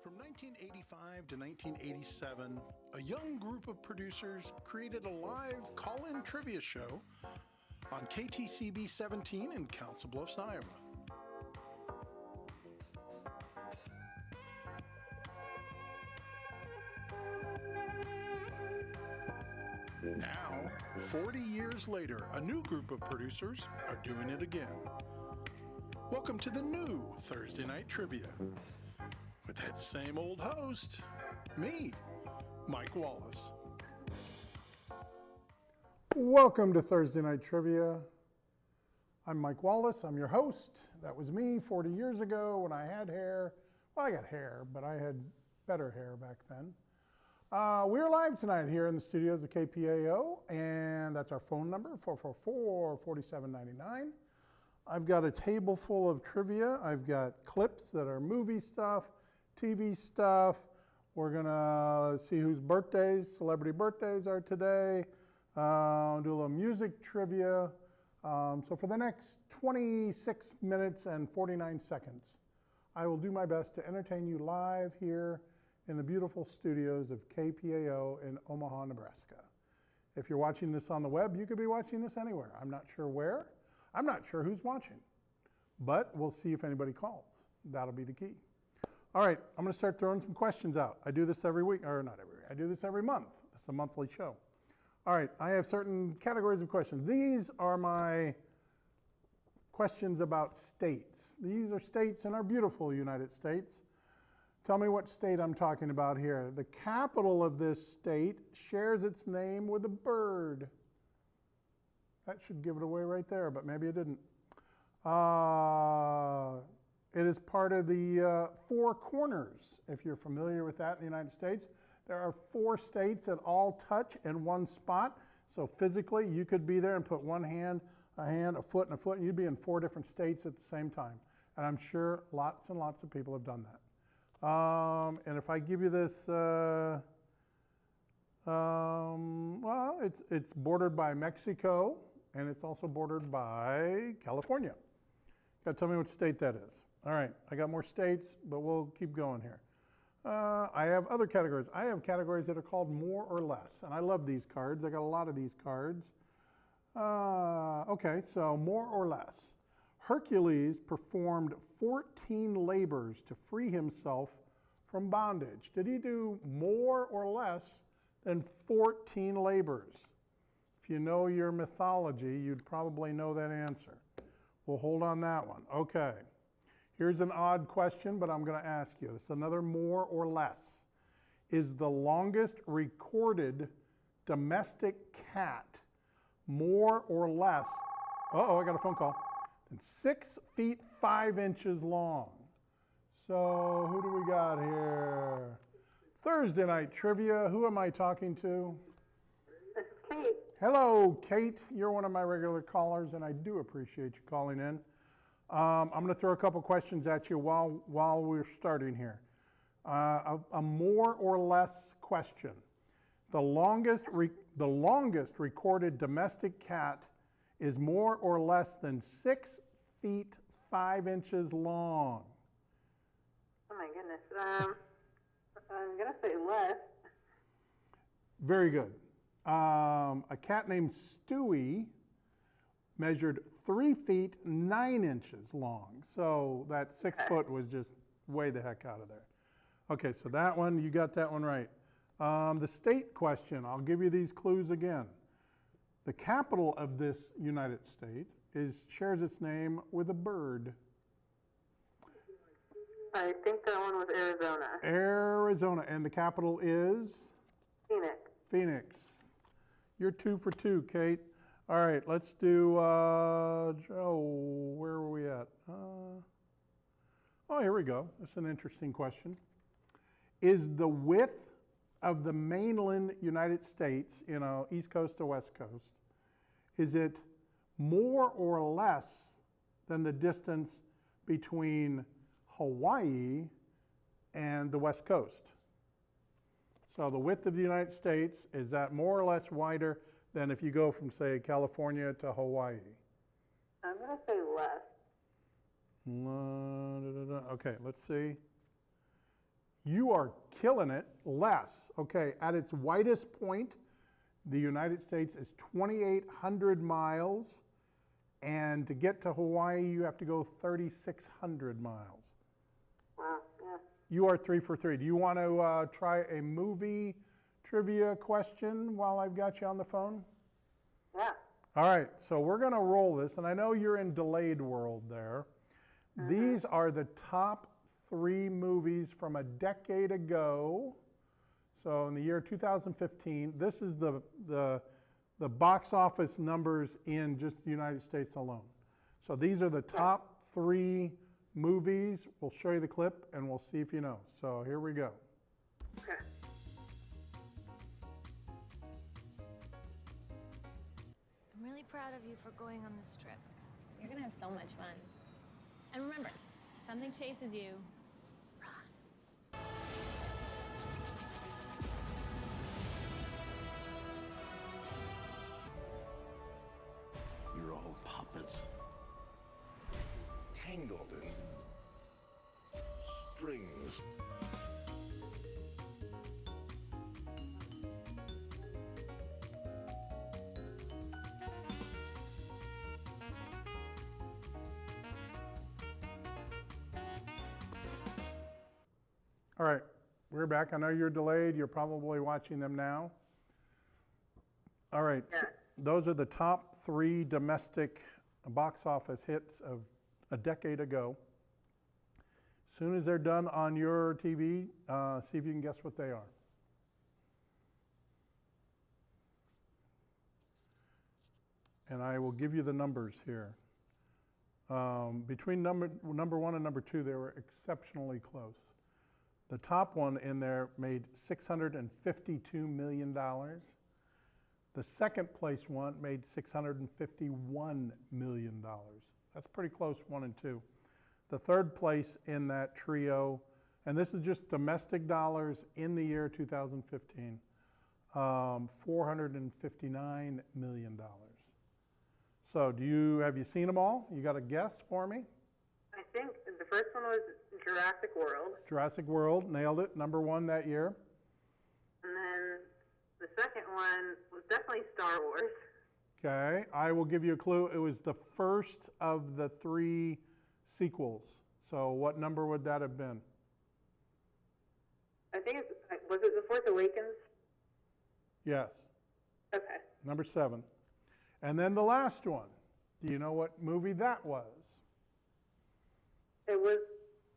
From 1985 to 1987, a young group of producers created a live call-in trivia show on KTCB 17 in Council Bluffs, Iowa. Now, 40 years later, a new group of producers are doing it again. Welcome to the new Thursday Night Trivia. With that same old host, me, Mike Wallace. Welcome to Thursday Night Trivia. I'm Mike Wallace, I'm your host. That was me 40 years ago when I had hair. Well, I got hair, but I had better hair back then. We're live tonight here in the studios of KPAO, and that's our phone number, 444-4799. I've got a table full of trivia. I've got clips that are movie stuff, TV stuff. We're gonna see whose celebrity birthdays are today. Do a little music trivia. So for the next 26 minutes and 49 seconds, I will do my best to entertain you live here in the beautiful studios of KPAO in Omaha, Nebraska. If you're watching this on the web, you could be watching this anywhere. I'm not sure where. I'm not sure who's watching, but we'll see if anybody calls. That'll be the key. All right, I'm gonna start throwing some questions out. I do this every week, or not every week, I do this every month. It's a monthly show. All right, I have certain categories of questions. These are my questions about states. These are states in our beautiful United States. Tell me what state I'm talking about here. The capital of this state shares its name with a bird. That should give it away right there, but maybe it didn't. It is part of the Four Corners, if you're familiar with that in the United States. There are 4 states that all touch in one spot. So physically, you could be there and put one hand, a foot, and a foot, and you'd be in 4 different states at the same time. And I'm sure lots and lots of people have done that. And if I give you this, well, it's bordered by Mexico, and it's also bordered by California. You gotta tell me what state that is. All right, I got more states, but we'll keep going here. I have other categories. I have categories that are called more or less, and I love these cards. I got a lot of these cards. Okay, so more or less. Hercules performed 14 labors to free himself from bondage. Did he do more or less than 14 labors? If you know your mythology, you'd probably know that answer. We'll hold on that one. Okay. Here's an odd question, but I'm going to ask you. This is another more or less. Is the longest recorded domestic cat more or less, I got a phone call, than 6 feet 5 inches long? So who do we got here? Thursday Night Trivia. Who am I talking to? This is Kate. Hello, Kate. You're one of my regular callers, and I do appreciate you calling in. I'm going to throw a couple questions at you while we're starting here. A more or less question. The longest recorded domestic cat is more or less than 6 feet 5 inches long. Oh my goodness. I'm going to say less. Very good. A cat named Stewie measured 3 feet 9 inches long. So that 6 foot was just way the heck out of there. Okay, so that one, you got that one right. The state question, I'll give you these clues again. The capital of this United States shares its name with a bird. I think that one was Arizona. Arizona, and the capital is? Phoenix. Phoenix. You're 2 for 2, Kate. All right, let's do, Joe, where are we at? Oh, here we go. That's an interesting question. Is the width of the mainland United States, East Coast to West Coast, is it more or less than the distance between Hawaii and the West Coast? So the width of the United States, is that more or less wider than if you go from, say, California to Hawaii? I'm going to say less. Okay, let's see. You are killing it. Less. Okay, at its widest point, the United States is 2,800 miles. And to get to Hawaii, you have to go 3,600 miles. Wow, yeah. You are 3 for 3. Do you want to try a movie trivia question while I've got you on the phone? Yeah. All right, so we're going to roll this, and I know you're in delayed world there. These are the top 3 movies from a decade ago. So in the year 2015, this is the box office numbers in just the United States alone. So these are the top 3 movies. We'll show you the clip, and we'll see if you know. So here we go. Okay. I'm really proud of you for going on this trip. You're gonna have so much fun. And remember, if something chases you, run. You're all puppets, tangled in strings. All right, we're back. I know you're delayed. You're probably watching them now. All right, so those are the top 3 domestic box office hits of a decade ago. As soon as they're done on your TV, see if you can guess what they are. And I will give you the numbers here. Between number 1 and number 2, they were exceptionally close. The top one in there made $652 million. The second place one made $651 million. That's pretty close, 1 and 2. The third place in that trio, and this is just domestic dollars in the year 2015, $459 million. So have you seen them all? You got a guess for me? I think the first one was Jurassic World. Jurassic World, nailed it, number 1 that year. And then the second one was definitely Star Wars. Okay, I will give you a clue. It was the first of the 3 sequels. So what number would that have been? I think was it The Force Awakens? Yes, Okay. number 7. And then the last one. Do you know what movie that was? It was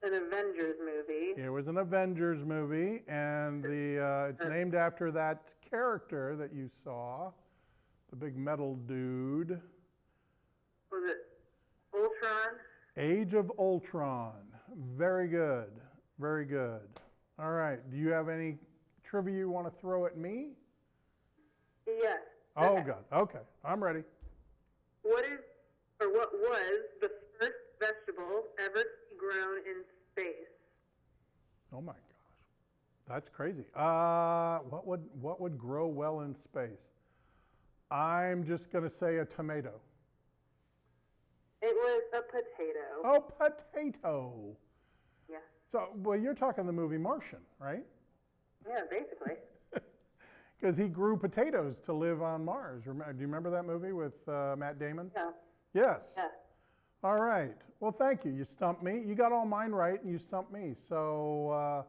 an Avengers movie. It was an Avengers movie, and it's named after that character that you saw, the big metal dude. Was it Ultron? Age of Ultron. Very good. Very good. All right. Do you have any trivia you want to throw at me? Yes. Oh, Okay. God. Okay. I'm ready. What was the first vegetable ever to be grown in space? Oh, my gosh. That's crazy. What would grow well in space? I'm just going to say a tomato. It was a potato. Oh, potato. Yeah. So, well, you're talking the movie Martian, right? Yeah, basically. Because he grew potatoes to live on Mars. Do you remember that movie with Matt Damon? Yeah. Yes. Yeah. All right. Well, thank you. You stumped me. You got all mine right, and you stumped me. So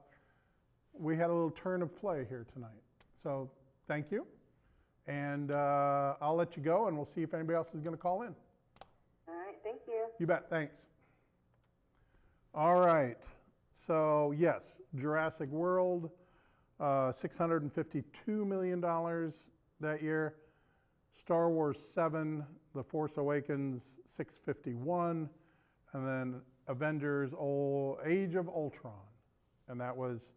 we had a little turn of play here tonight. So thank you. And I'll let you go, and we'll see if anybody else is going to call in. All right. Thank you. You bet. Thanks. All right. So, yes, Jurassic World, $652 million that year. Star Wars 7, The Force Awakens, 651, and then Avengers Age of Ultron, and that was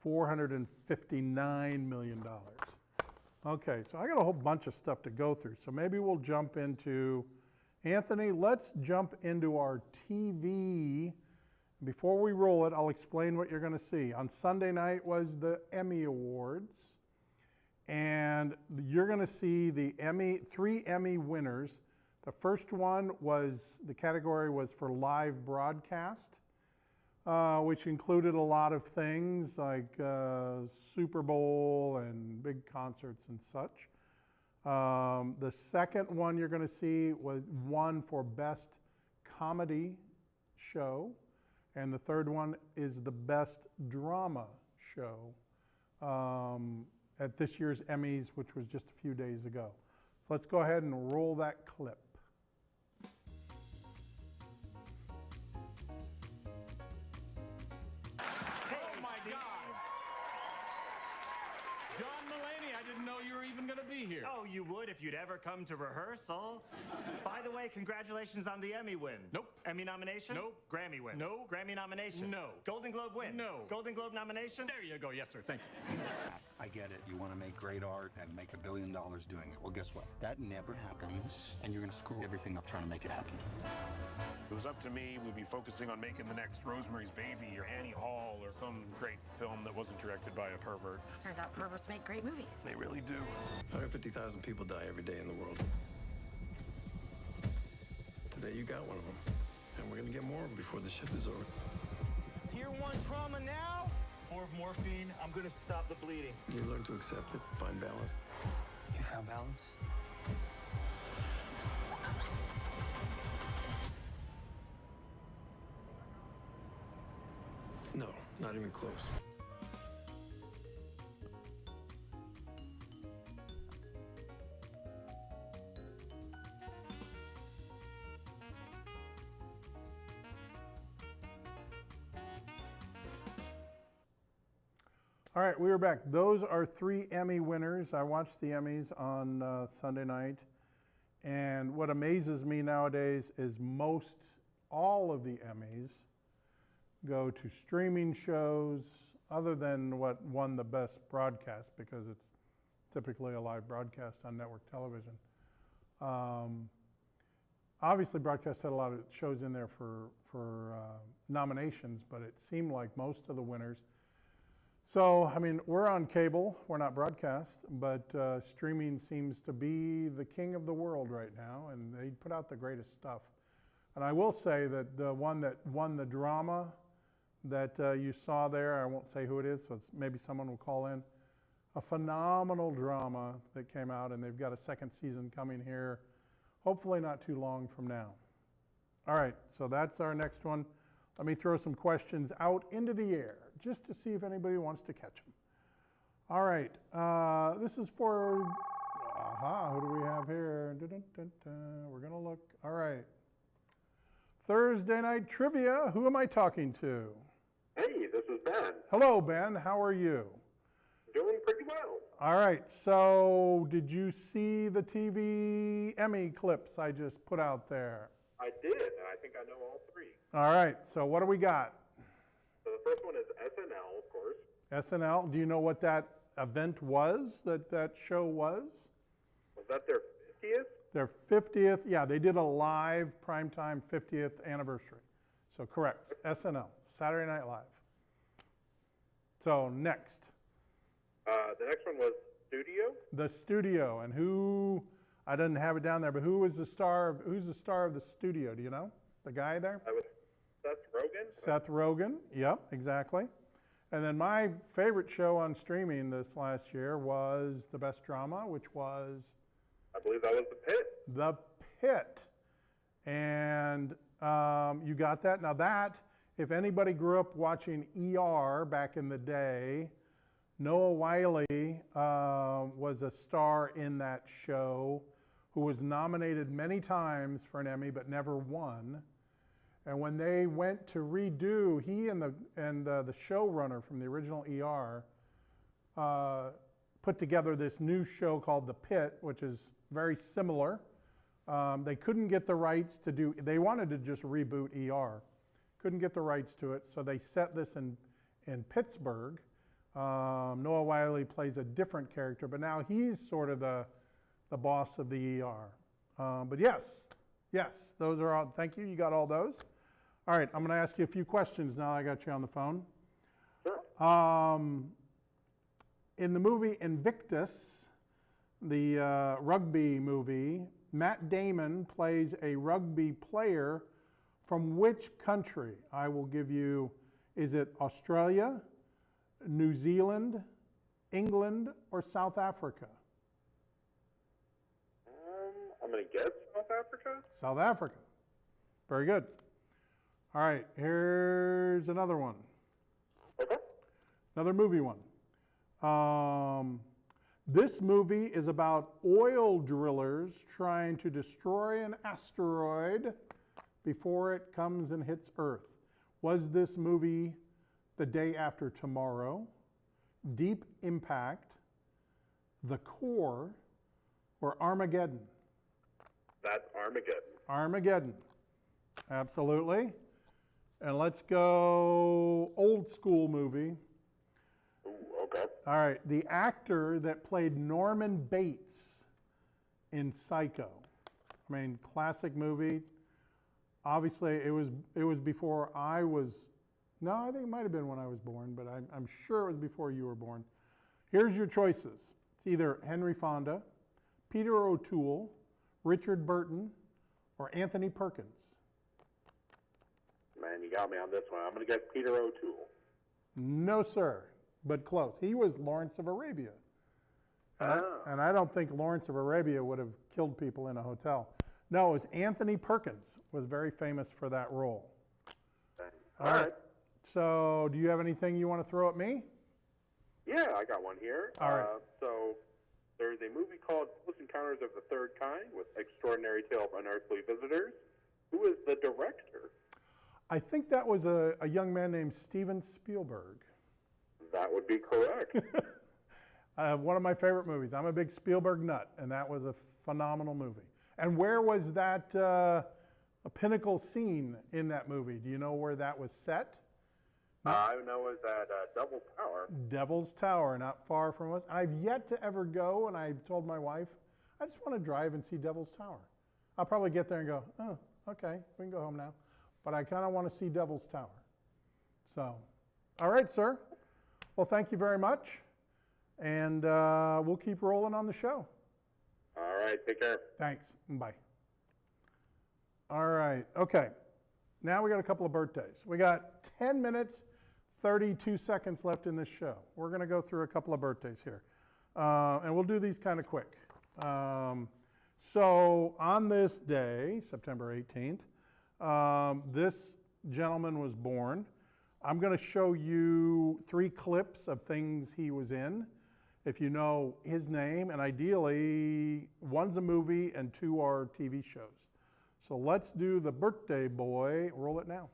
$459 million. Okay, so I got a whole bunch of stuff to go through, so maybe we'll jump into, Anthony, let's jump into our TV. Before we roll it, I'll explain what you're going to see. On Sunday night was the Emmy Awards, and you're going to see the 3 Emmy winners. The first one was, the category was for live broadcast. which included a lot of things like Super Bowl and big concerts and such. The second one you're going to see was won for Best Comedy Show, and the third one is the Best Drama Show at this year's Emmys, which was just a few days ago. So let's go ahead and roll that clip. Oh my God! John Mulaney, I didn't know you were even going to be here. Oh, you would if you'd ever come to rehearsal. By the way, congratulations on the Emmy win. Nope. Emmy nomination? Nope. Grammy win? No. Grammy nomination? No. Golden Globe win? No. Golden Globe nomination? There you go. Yes, sir. Thank you. I get it. You want to make great art and make $1 billion doing it. Well, guess what? That never happens, and you're going to screw everything up trying to make it happen. If it was up to me, we'd be focusing on making the next Rosemary's Baby or Annie Hall or some great film that wasn't directed by a pervert. Turns out perverts make great movies. They really do. 150,000 people die every day in the world. Today you got one of them. And we're gonna get more before the shift is over. Tier 1 trauma now? 4 of morphine. I'm gonna stop the bleeding. You learn to accept it, find balance. You found balance? No, not even close. All right, we are back. Those are 3 Emmy winners. I watched the Emmys on Sunday night, and what amazes me nowadays is all of the Emmys go to streaming shows other than what won the best broadcast, because it's typically a live broadcast on network television. Obviously, broadcast had a lot of shows in there for nominations, but it seemed like most of the winners. So, I mean, we're on cable, we're not broadcast, but streaming seems to be the king of the world right now, and they put out the greatest stuff. And I will say that the one that won the drama that you saw there, I won't say who it is, so maybe someone will call in, a phenomenal drama that came out, and they've got a second season coming here, hopefully not too long from now. All right, so that's our next one. Let me throw some questions out into the air, just to see if anybody wants to catch them. All right, this is for, who do we have here? Dun, dun, dun, dun. We're gonna look, all right. Thursday night trivia, who am I talking to? Hey, this is Ben. Hello, Ben, how are you? Doing pretty well. All right, so did you see the TV Emmy clips I just put out there? I did, and I think I know all 3. All right, so what do we got? So the first one is SNL, of course. SNL, do you know what that event was, that show was? Was that their 50th? Their 50th, yeah, they did a live primetime 50th anniversary. So correct, SNL, Saturday Night Live. So next. The next one was Studio. The Studio, and who, I didn't have it down there, but who's the star of the Studio, do you know? The guy there? That was Seth Rogen. Seth Rogen, yep, exactly. And then my favorite show on streaming this last year was the best drama, which was? I believe that was The Pit. The Pit. And you got that? Now that, if anybody grew up watching ER back in the day, Noah Wyle was a star in that show who was nominated many times for an Emmy but never won. And when they went to redo, he and the showrunner from the original ER put together this new show called The Pit, which is very similar. They couldn't get the rights to do, they wanted to just reboot ER. Couldn't get the rights to it, so they set this in Pittsburgh. Noah Wyle plays a different character, but now he's sort of the boss of the ER. But yes, those are all, thank you, you got all those. All right, I'm gonna ask you a few questions now I got you on the phone. Sure. In the movie Invictus, the rugby movie, Matt Damon plays a rugby player from which country? I will give you Is it Australia, New Zealand, England, or South Africa? I'm going to guess South Africa. South Africa. Very good. All right, here's another one. Okay. Another movie one. This movie is about oil drillers trying to destroy an asteroid before it comes and hits Earth. Was this movie The Day After Tomorrow, Deep Impact, The Core, or Armageddon? That's Armageddon. Armageddon. Absolutely. And let's go old school movie. Ooh, okay. All right. The actor that played Norman Bates in Psycho. I mean, classic movie. Obviously, it was before I was. No, I think it might have been when I was born, but I'm sure it was before you were born. Here's your choices. It's either Henry Fonda, Peter O'Toole, Richard Burton, or Anthony Perkins. Man, you got me on this one. I'm going to guess Peter O'Toole. No, sir, but close. He was Lawrence of Arabia. And I don't think Lawrence of Arabia would have killed people in a hotel. No, it was Anthony Perkins was very famous for that role. All right. So do you have anything you want to throw at me? Yeah, I got one here. All right. So there's a movie called Close Encounters of the Third Kind with Extraordinary Tale of Unearthly Visitors. Who is the director? I think that was a young man named Steven Spielberg. That would be correct. One of my favorite movies. I'm a big Spielberg nut, and that was a phenomenal movie. And where was that a pinnacle scene in that movie? Do you know where that was set? I know it's at Devil's Tower. Devil's Tower, not far from us. I've yet to ever go, and I've told my wife, I just want to drive and see Devil's Tower. I'll probably get there and go, oh, okay, we can go home now. But I kind of want to see Devil's Tower. So, all right, sir. Well, thank you very much. And we'll keep rolling on the show. All right, take care. Thanks. Bye. All right. Okay. Now we got a couple of birthdays. We got 10 minutes, 32 seconds left in this show. We're going to go through a couple of birthdays here. And we'll do these kind of quick. So on this day, September 18th, this gentleman was born. I'm going to show you 3 clips of things he was in. If you know his name, and ideally, one's a movie and 2 are TV shows. So let's do the birthday boy. Roll it now.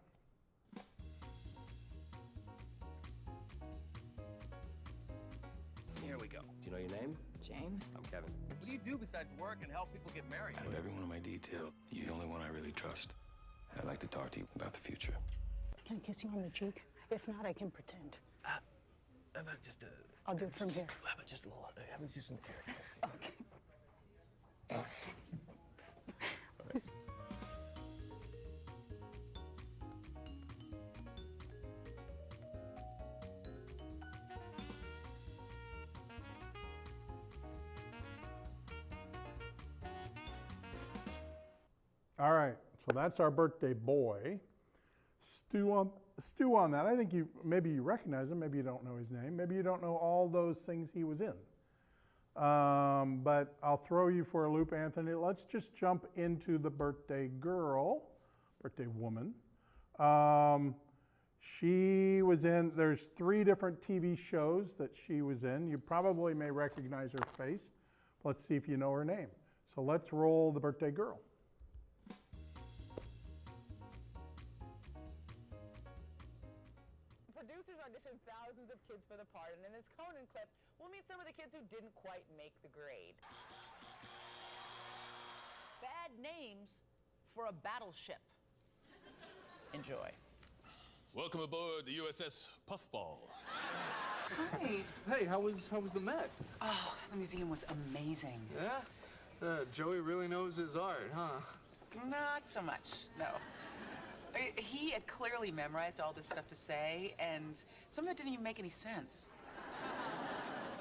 Here we go. Do you know your name? Jane? I'm Kevin. What do you do besides work and help people get married? With every one of my details, you're the only one I really trust. I'd like to talk to you about the future. Can I kiss you on the cheek? If not, I can pretend. How about just I'll do it from here. how about just a little, how about just some air? Okay. All right, so that's our birthday boy. Stew on that. I think maybe you recognize him, maybe you don't know his name, maybe you don't know all those things he was in. But I'll throw you for a loop, Anthony. Let's just jump into the birthday girl, birthday woman. She was in, there's 3 different TV shows that she was in. You probably may recognize her face. Let's see if you know her name. So let's roll the birthday girl. Producers auditioned thousands of kids for the part, and in this Conan clip, we'll meet some of the kids who didn't quite make the grade. Bad names for a battleship. Enjoy. Welcome aboard the USS Puffball. Hi. Hey, how was the Met? Oh, the museum was amazing. Yeah? Joey really knows his art, huh? Not so much, no. He had clearly memorized all this stuff to say, and some of it didn't even make any sense.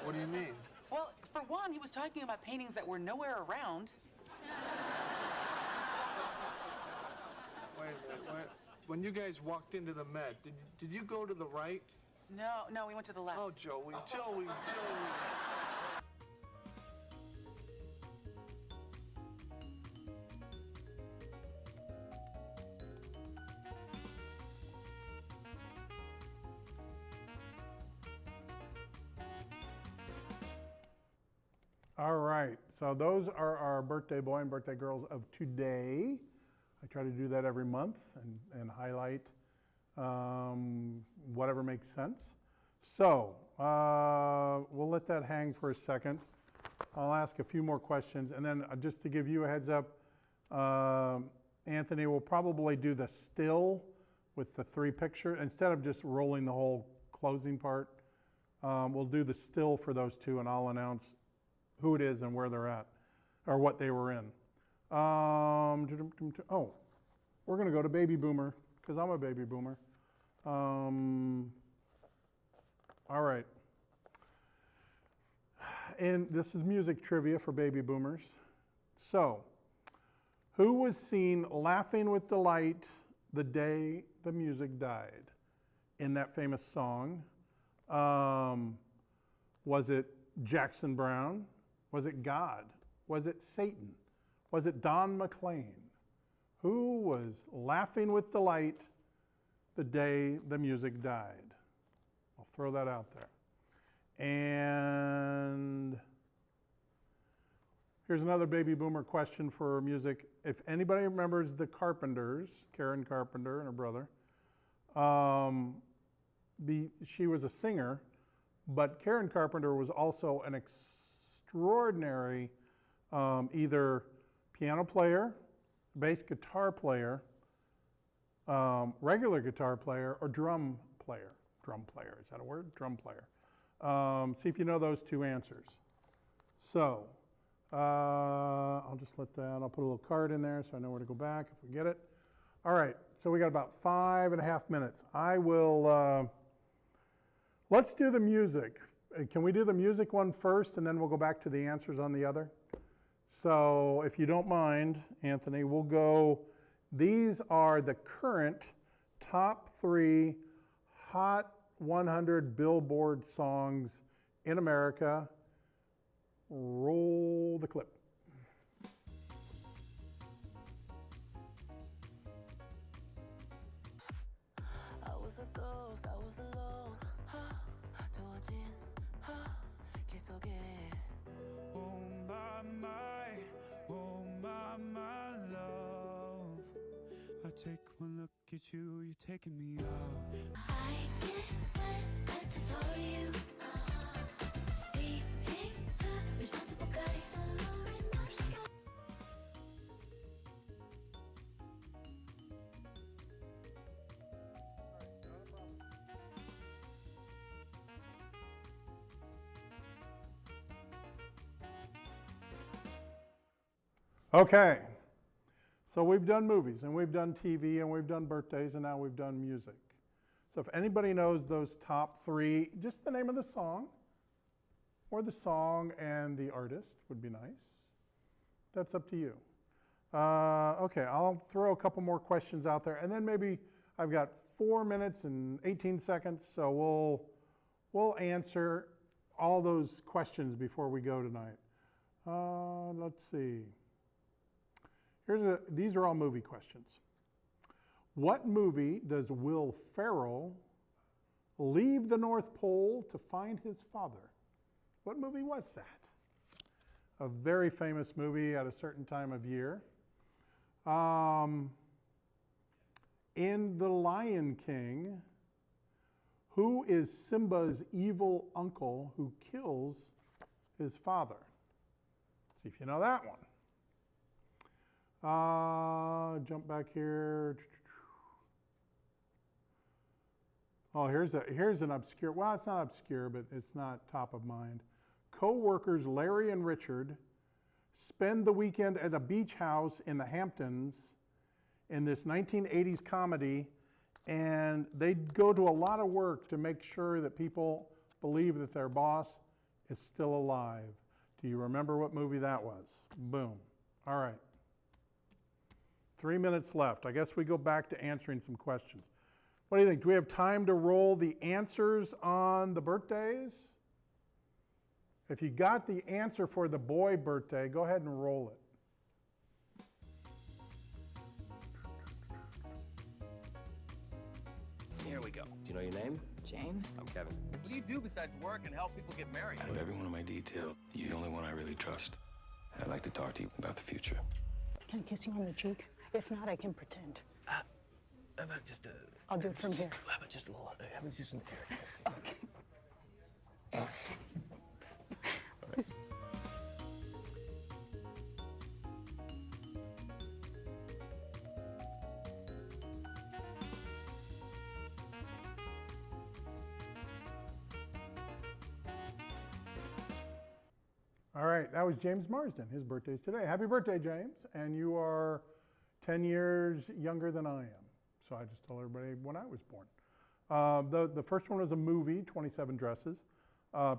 What do you mean? Well, for one, he was talking about paintings that were nowhere around. Wait a minute, when you guys walked into the Met, did you go to the right? No, we went to the left. Oh, Joey. All right, so those are our birthday boy and birthday girls of today. I try to do that every month and highlight whatever makes sense. So we'll let that hang for a second. I'll ask a few more questions, and then just to give you a heads up, Anthony will probably do the still with the 3 pictures. Instead of just rolling the whole closing part, we'll do the still for those 2, and I'll announce who it is and where they're at, or what they were in. Oh, we're gonna go to baby boomer, because I'm a baby boomer. All right. And this is music trivia for baby boomers. So, who was seen laughing with delight the day the music died in that famous song? Was it Jackson Browne? Was it God? Was it Satan? Was it Don McLean? Who was laughing with delight the day the music died? I'll throw that out there. And here's another baby boomer question for music. If anybody remembers the Carpenters, Karen Carpenter and her brother, she was a singer, but Karen Carpenter was also an extraordinary either piano player, bass guitar player, regular guitar player, or drum player. Drum player, is that a word? Drum player. See if you know those 2 answers. So, I'll just let that, I'll put a little card in there so I know where to go back if we get it. All right, so we got about 5.5 minutes. I will, let's do the music. Can we do the music one first, and then we'll go back to the answers on the other? So if you don't mind, Anthony, we'll go, these are the current top 3 Hot 100 Billboard songs in America. Roll the clip. I was a ghost, I was alone. 두어진 길 속에. Oh my love. I take one look at you, you're taking me out. I get wet at the thought of you. Being the responsible guy, so responsible. Okay, so we've done movies, and we've done TV, and we've done birthdays, and now we've done music. So if anybody knows those top 3, just the name of the song, or the song and the artist would be nice. That's up to you. Okay, I'll throw a couple more questions out there, and then maybe I've got 4 minutes and 18 seconds, so we'll answer all those questions before we go tonight. Let's see. These are all movie questions. What movie does Will Ferrell leave the North Pole to find his father? What movie was that? A very famous movie at a certain time of year. In The Lion King, who is Simba's evil uncle who kills his father? See if you know that one. Jump back here. Oh, here's an obscure, well, it's not obscure, but it's not top of mind. Co-workers Larry and Richard spend the weekend at a beach house in the Hamptons in this 1980s comedy, and they go to a lot of work to make sure that people believe that their boss is still alive. Do you remember what movie that was? Boom. All right. 3 minutes left. I guess we go back to answering some questions. What do you think? Do we have time to roll the answers on the birthdays? If you got the answer for the boy birthday, go ahead and roll it. Here we go. Do you know your name? Jane. I'm Kevin. What do you do besides work and help people get married? Out of every one of my details, you're the only one I really trust. I'd like to talk to you about the future. Can I kiss you on the cheek? If not, I can pretend. How about just I'll do it from here. How about just a little? How about just an air kiss? Okay. All right, that was James Marsden. His birthday's today. Happy birthday, James. And you are 10 years younger than I am. So I just told everybody when I was born. The first one was a movie, 27 Dresses.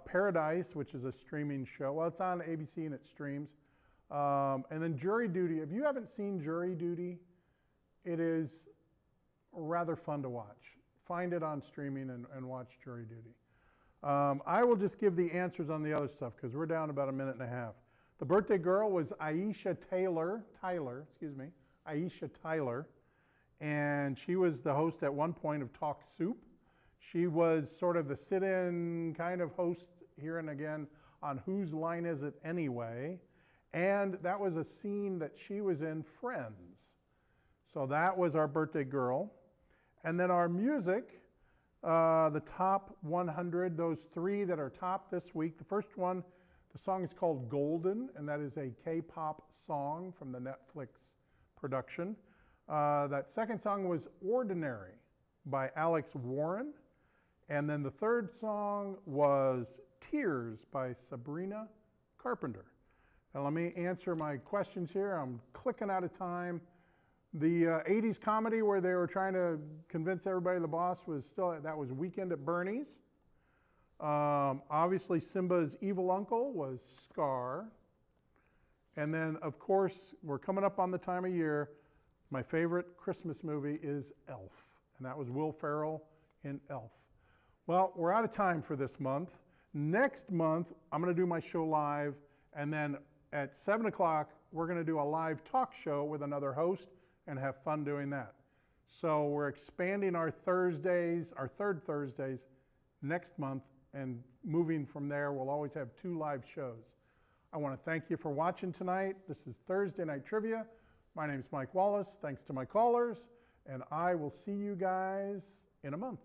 Paradise, which is a streaming show. Well, it's on ABC and it streams. And then Jury Duty. If you haven't seen Jury Duty, it is rather fun to watch. Find it on streaming and watch Jury Duty. I will just give the answers on the other stuff because we're down about a minute and a half. The birthday girl was Aisha Tyler, and she was the host at one point of Talk Soup. She was sort of the sit-in kind of host here and again on Whose Line Is It Anyway? And that was a scene that she was in Friends. So that was our birthday girl. And then our music, the top 100, those three that are top this week. The first one, the song is called Golden, and that is a K-pop song from the Netflix production. That second song was Ordinary by Alex Warren. And then the third song was Tears by Sabrina Carpenter. Now let me answer my questions here. I'm clicking out of time. The 80s comedy where they were trying to convince everybody the boss was still, that was Weekend at Bernie's. Obviously Simba's evil uncle was Scar. And then of course, we're coming up on the time of year. My favorite Christmas movie is Elf. And that was Will Ferrell in Elf. Well, we're out of time for this month. Next month, I'm gonna do my show live. And then at 7 o'clock, we're gonna do a live talk show with another host and have fun doing that. So we're expanding our Thursdays, our third Thursdays next month, and moving from there, we'll always have 2 live shows. I want to thank you for watching tonight. This is Thursday Night Trivia. My name is Mike Wallace. Thanks to my callers, and I will see you guys in a month.